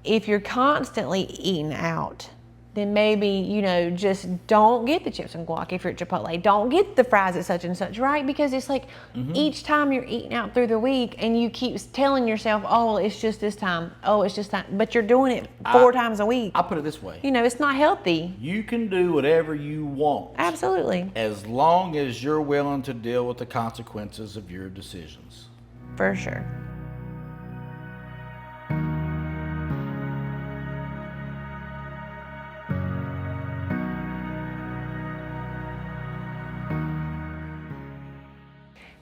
If you're constantly eating out, then maybe, you know, just don't get the chips and guac if you're at Chipotle. Don't get the fries at such and such, right? Because it's like each time you're eating out through the week and you keep telling yourself, oh, it's just this time. Oh, it's just time. But you're doing it 4 times a week. I'll put it this way. You know, it's not healthy. You can do whatever you want. Absolutely. As long as you're willing to deal with the consequences of your decisions. For sure.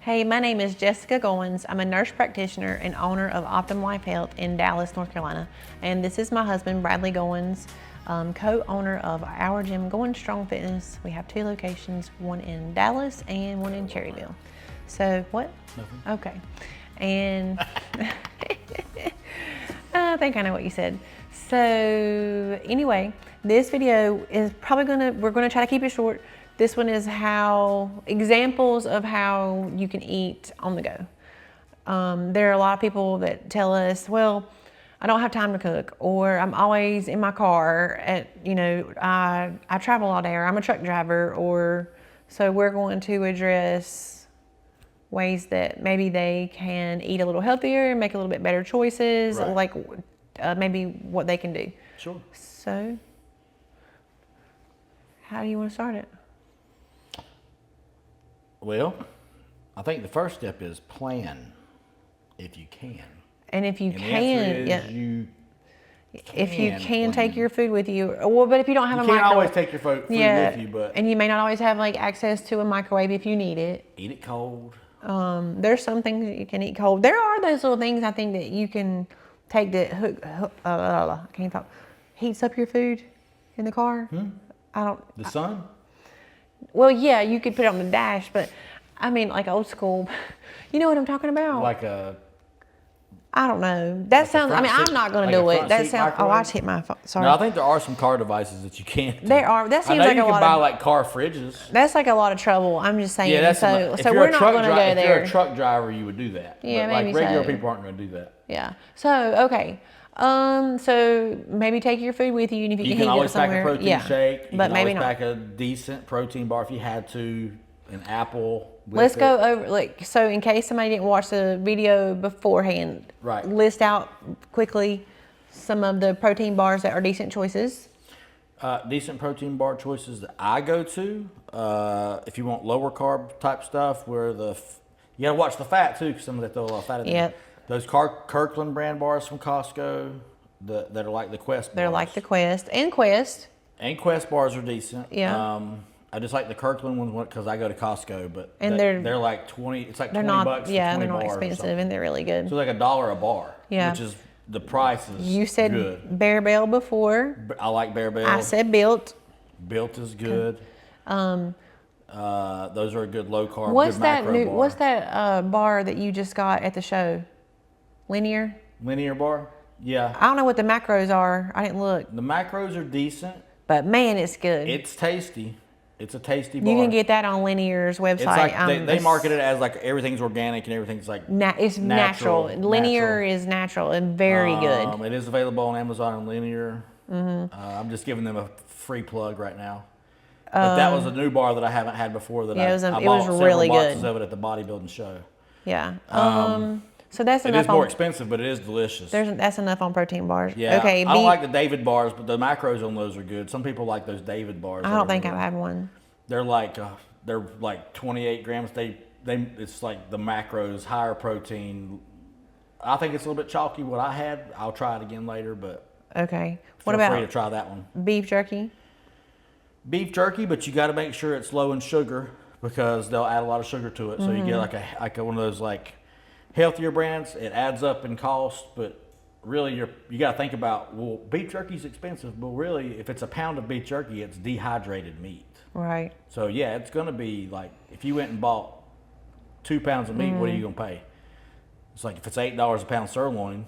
Hey, my name is Jessica Goins. I'm a nurse practitioner and owner of Optum Life Health in Dallas, North Carolina. And this is my husband, Bradley Goins, co-owner of our gym, Goins Strong Fitness. We have 2 locations, one in Dallas and one in Cherryville. So, what? Nothing. Okay. And I think I know what you said. So, anyway, this video is probably we're gonna try to keep it short. This one is examples of how you can eat on the go. There are a lot of people that tell us, well, I don't have time to cook, or I'm always in my car I travel all day, or I'm a truck driver, so we're going to address ways that maybe they can eat a little healthier, make a little bit better choices, right. like maybe what they can do. Sure. So, how do you want to start it? Well, I think the first step is plan, if you can. And if you and can, the answer is if you can plan. take your food with you, but if you don't have you a can't microwave, always take your food with you, but and you may not always have like access to a microwave if you need it. eat it cold. There's some things that you can eat cold. There are those little things I think that you can take that I can't talk. Heats up your food in the car. The sun. Well, yeah, you could put it on the dash, but I mean, like old school. You know what I'm talking about? Like a. I don't know. That sounds. I mean, I'm not going to do it. That sounds. Oh, I just hit my phone. Sorry. No, I think there are some car devices that you can't. There are. That seems like a lot. You can buy like car fridges. That's like a lot of trouble. I'm just saying. Yeah, so we're not going to go there. If you're a truck driver, you would do that. Yeah, but maybe like regular so. people aren't going to do that. Yeah. So okay. So maybe take your food with you, and if you can heat always it somewhere, pack a protein shake. You but can maybe always not. pack a decent protein bar if you had to. An apple. Let's go over so in case somebody didn't watch the video beforehand. Right. List out quickly some of the protein bars that are decent choices. Decent protein bar choices that I go to. If you want lower carb type stuff, where you gotta watch the fat too, because some of that throw a lot of fat in there. Yep. Those Kirkland brand bars from Costco that are like the Quest bars. They're like the Quest and Quest. And Quest bars are decent. Yeah. I just like the Kirkland ones because I go to Costco, but they're like 20. It's like they're 20 not. bucks. Yeah, for 20 they're not bars or expensive, something. and they're really good. So like $1 a bar. Yeah. Which is the price is You said good. Bear Bell before. I like Bear Bell. I said Built. Built is good. Those are a good low carb. What's good that macro bar. What's that bar that you just got at the show? Linear. Linear bar? Yeah. I don't know what the macros are. I didn't look. The macros are decent. But man, it's good. It's tasty. It's a tasty bar. You can get that on Linear's website. It's like they market it as like everything's organic and everything's like it's natural. Linear is natural and very good. It is available on Amazon and Linear. I'm just giving them a free plug right now. But that was a new bar that I haven't had before. That I bought really several boxes good of it at the bodybuilding show. Yeah. So that's It enough. is more expensive, but it is delicious. That's enough on protein bars. Yeah. Okay. I don't like the David bars, but the macros on those are good. Some people like those David bars. I don't think I've had one. They're like 28 grams. It's like the macros, higher protein. I think it's a little bit chalky what I had. I'll try it again later, but okay. What about free to try that one? Beef jerky? Beef jerky, but you got to make sure it's low in sugar because they'll add a lot of sugar to it. So you get like one of those like healthier brands. It adds up in cost, but really you got to think about, well, beef jerky's expensive, but really if it's a pound of beef jerky, it's dehydrated meat. Right. So yeah, it's going to be like if you went and bought 2 pounds of meat, what are you going to pay? It's like if it's $8 a pound sirloin,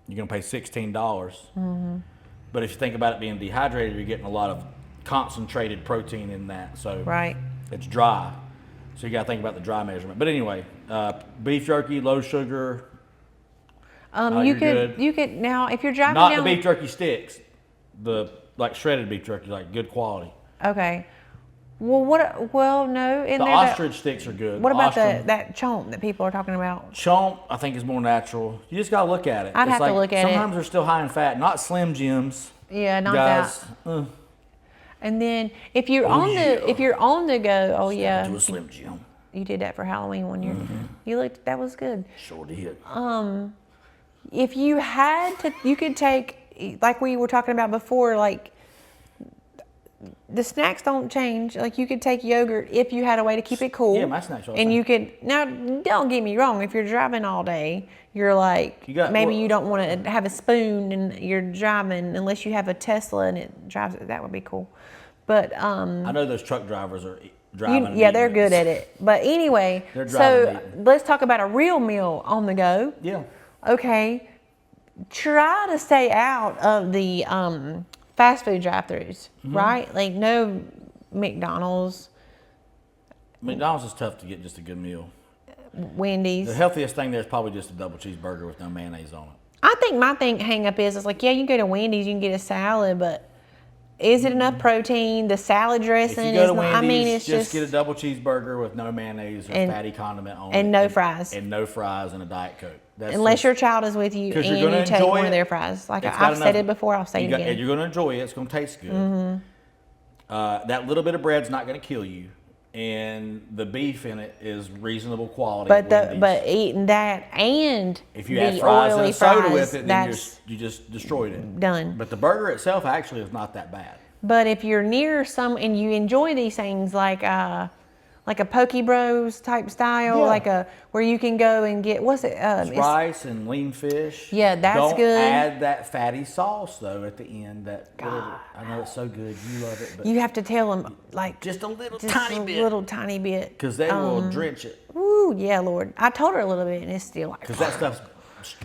you're going to pay $16. But if you think about it being dehydrated, you're getting a lot of concentrated protein in that. So right. It's dry. So you got to think about the dry measurement. But anyway, beef jerky, low sugar. You you're could good. now if you're driving Not down. the beef jerky sticks, the like shredded beef jerky, like good quality. Okay. Well, what? Well, no. In The there, ostrich sticks are good. what about Ostrom- that chomp that people are talking about? Chomp, I think, is more natural. You just gotta look at it. I'd It's have to like, look at it. sometimes they're still high in fat. Not Slim Jims, Yeah, not guys. that. And then if you're yeah. if you're on the go, oh yeah, Do a Slim Jim. you did that for Halloween one year. Mm-hmm. You looked. That was good. Sure did. If you had to, you could take, like we were talking about before, like the snacks don't change. Like you could take yogurt if you had a way to keep it cool. Yeah, my snacks are all And the you could, now don't get me wrong, if you're driving all day, you're like, maybe well- you don't want to have a spoon and you're driving, unless you have a Tesla and it drives it, that would be cool. But I know those truck drivers are driving. and yeah, eating they're good this. at it. But anyway, They're driving so and eating. let's talk about a real meal on the go. Yeah. Okay, try to stay out of the fast food drive-thrus, Mm-hmm. right? Like no McDonald's, McDonald's is tough to get just a good meal. Wendy's. The healthiest thing there is probably just a double cheeseburger with no mayonnaise on it. I think my hang up is like, yeah, you can go to Wendy's, you can get a salad, but is it enough protein? The salad If dressing you go is to not, Wendy's, I mean, it's just get a double cheeseburger with no mayonnaise or And- fatty condiment on it. and no fries. And no fries and a Diet Coke. That's unless just- your child is with you 'cause and you're you gonna take enjoy one of it. their fries. Like It's got I've said enough- it before, I'll say it and again. you're going to enjoy it. It's going to taste good. That little bit of bread's not going to kill you, and the beef in it is reasonable quality. But at Wendy's. but eating that and if you the add fries and oily a soda fries, with it, then that's you just destroyed it. done. But the burger itself actually is not that bad. But if you're near some and you enjoy these things like a Poke Bros type style, Yeah. like a where you can go and get what's it? It's It's rice and lean fish. Yeah, that's Don't good. add that fatty sauce though at the end. That whatever, I know it's so good. You love it, but you have to tell them like just a little just tiny a bit little tiny bit. because they will drench it. Ooh, yeah, Lord. I told her a little bit, and it's still like. Because that stuff's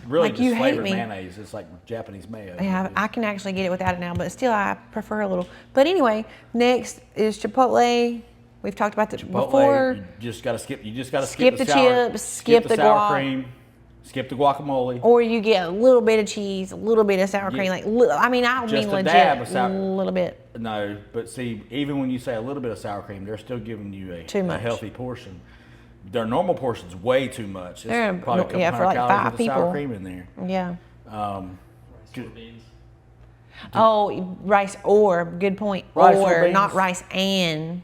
really Like, you just hate flavored me. mayonnaise. It's like Japanese mayo. Yeah, I can actually get it without it now, but still I prefer a little. But anyway, next is Chipotle. We've talked about that Chipotle, before. you just got to skip. You just got to Skip the chips, skip the sour guac. cream, skip the guacamole. Or you get a little bit of cheese, a little bit of sour cream. Yeah. Like, I mean, I Just mean a legit, dab of a sour- little bit. No, but see, even when you say a little bit of sour cream, they're still giving you Too a much. healthy portion. Their normal portion's way too much. It's They're- probably a couple yeah, hundred for like calories 5 with the sour people. cream in there. Yeah. Good. Oh, rice or, good point. Rice or or, not beans. rice and.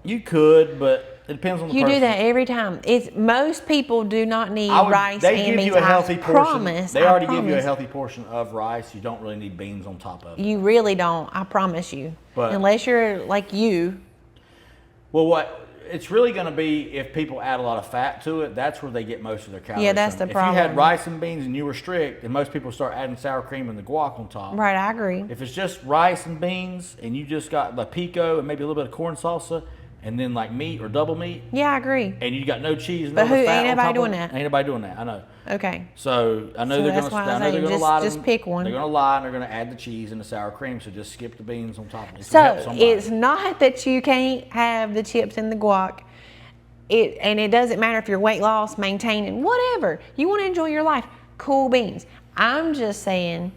You could, but it depends on the You person. do that every time. It's most people do not need I would- rice they and give beans. you a healthy I portion. promise. They already I give you a promise. healthy portion of rice. You don't really need beans on top of it. You really don't. I promise you. But- Unless you're like you. Well, what it's really going to be if people add a lot of fat to it. That's where they get most of their calories. Yeah, that's from. the If you had problem. rice and beans and you were strict, and most people start adding sour cream and the guac on top. Right, I agree. If it's just rice and beans and you just got the pico and maybe a little bit of corn salsa and then like meat or double meat Yeah, I agree. and you got no cheese and But no who- fat ain't on nobody top of doing it, that. Ain't nobody doing that. I know. Okay. So I know So they're that's gonna. why I I know say they're gonna just- lie. to just them. pick one. They're gonna lie and they're gonna add the cheese and the sour cream. So just skip the beans on top of it. So help somebody. it's not that you can't have the chips and the guac. And it doesn't matter if you're weight loss, maintaining, whatever. You want to enjoy your life. Cool beans. I'm just saying,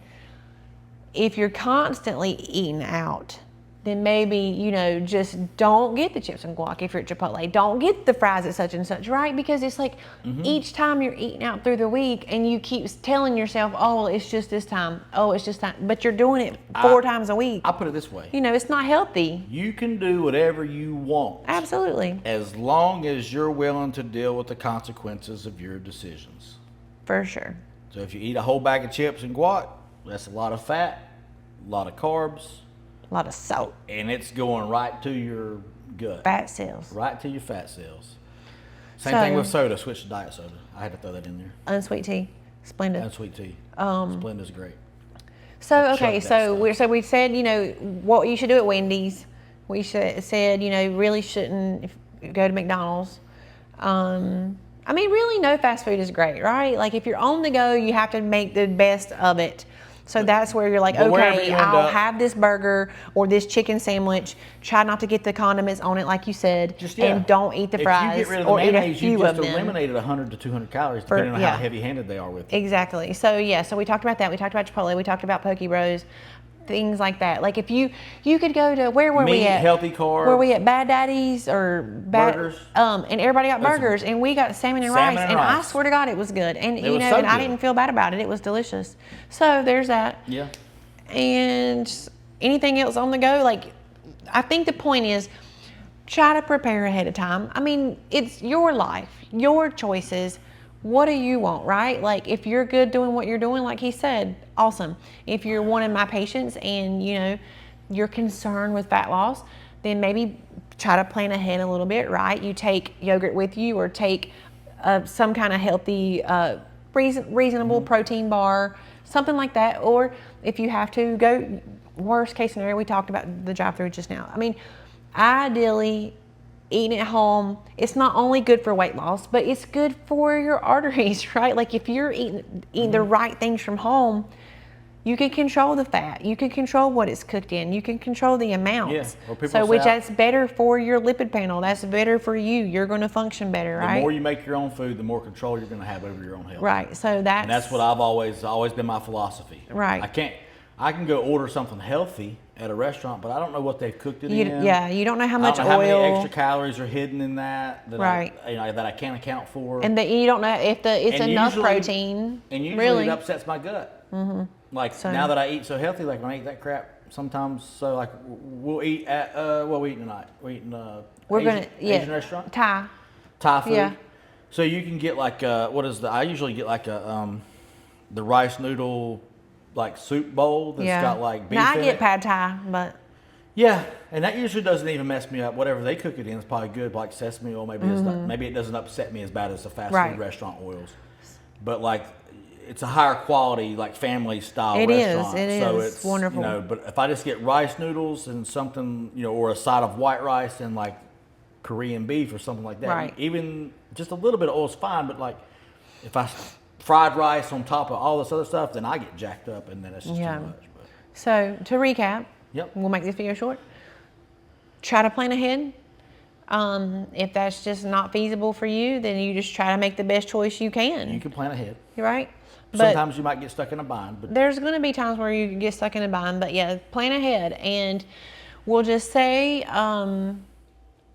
if you're constantly eating out, then maybe, just don't get the chips and guac if you're at Chipotle. Don't get the fries at such and such, right? Because it's like each time you're eating out through the week and you keep telling yourself, oh, it's just this time. Oh, it's just time. But you're doing it 4 times a week. I put it this way: It's not healthy. you can do whatever you want Absolutely. as long as you're willing to deal with the consequences of your decisions. For sure. So if you eat a whole bag of chips and guac, that's a lot of fat, a lot of carbs, A lot of salt, and it's going right to your gut, fat cells, right to your fat cells. Same So- thing with soda. Switch to diet soda. I had to throw that in there. unsweet tea, Splenda. And sweet tea. Splenda's great. So okay, chug that so we said what you should do at Wendy's. We said really shouldn't go to McDonald's. I mean, really, no fast food is great, right? Like if you're on the go, you have to make the best of it. So that's where you're like, But wherever okay, you end I'll up- have this burger or this chicken sandwich. Try not to get the condiments on it, like you said, Just and don't eat the fries If you get rid of the or eat a mayonnaise, you few of just them. eliminated 100 to 200 calories, depending on yeah. how heavy-handed they are with it. Exactly. So yeah, so we talked about that. We talked about Chipotle. We talked about Poke Bros, things like that. Like if you could go to, where were we Meat, at? healthy carbs. Were we at Bad Daddy's or Burgers. And everybody got burgers, and we got salmon and rice, Salmon and and I rice. swear to God, it was good. And It you was know, so and I good. didn't feel bad about it. It was delicious. So there's that. Yeah. And anything else on the go? Like, I think the point is, try to prepare ahead of time. I mean, it's your life, your choices. What do you want, right? Like, if you're good doing what you're doing, like he said, awesome. If you're wanting my patience and, you know, you're concerned with fat loss, then maybe try to plan ahead a little bit, right? You take yogurt with you, or take some kind of healthy, reasonable protein bar, something like that. Or if you have to go, worst case scenario, we talked about the drive-through just now. I mean, ideally, eating at home, it's not only good for weight loss, but it's good for your arteries, right? Like if you're eating the right things from home, you can control the fat, you can control what it's cooked in, you can control the amounts. Yeah, or people so say which that's better for your lipid panel, that's better for you, you're going to function better, The right? more you make your own food, the more control you're going to have over your own health. Right, so that's... And that's what I've always been my philosophy. Right. I can go order something healthy at a restaurant, but I don't know what they've cooked it in. Yeah, you don't know how much I don't know oil. how many extra calories are hidden in that. Right. That I can't account for. And that you don't know if it's And enough usually- protein. And usually really. it upsets my gut. Mm-hmm. Like now that I eat so healthy, like when I eat that crap, sometimes, so like we'll eat at, what are we eating tonight? We're eating Asian restaurant? Thai. Thai food. Yeah. So you can get like, I usually get like the rice noodle, like soup bowl that's got like beef now I in get it. pad Thai, but Yeah, and that usually doesn't even mess me up. Whatever they cook it in is probably good, like sesame oil. Maybe maybe it doesn't upset me as bad as the fast Right. food restaurant oils. But like, it's a higher quality, like family style It is, restaurant. it So is. it's Wonderful. You know, but if I just get rice noodles and something, you know, or a side of white rice and like Korean beef or something like that, Right. even just a little bit of oil is fine. But like, if I fried rice on top of all this other stuff, then I get jacked up, and then it's just Yeah. too much. But so to recap, Yep. we'll make this video short. Try to plan ahead. If that's just not feasible for you, then you just try to make the best choice you can. you can plan ahead. Right? But Sometimes you might get stuck in a bind, but there's going to be times where you get stuck in a bind, but yeah, plan ahead. And we'll just say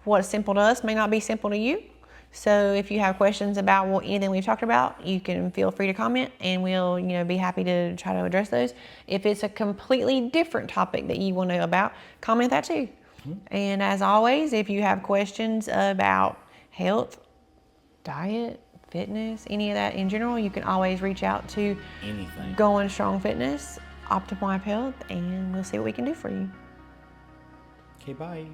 what's simple to us may not be simple to you. So if you have questions about anything we've talked about, you can feel free to comment, and we'll be happy to try to address those. If it's a completely different topic that you want to know about, comment that too. And as always, if you have questions about health, diet, fitness, any of that in general, you can always reach out to anything. Going Strong Fitness, Optimal Health, and we'll see what we can do for you. Okay, bye.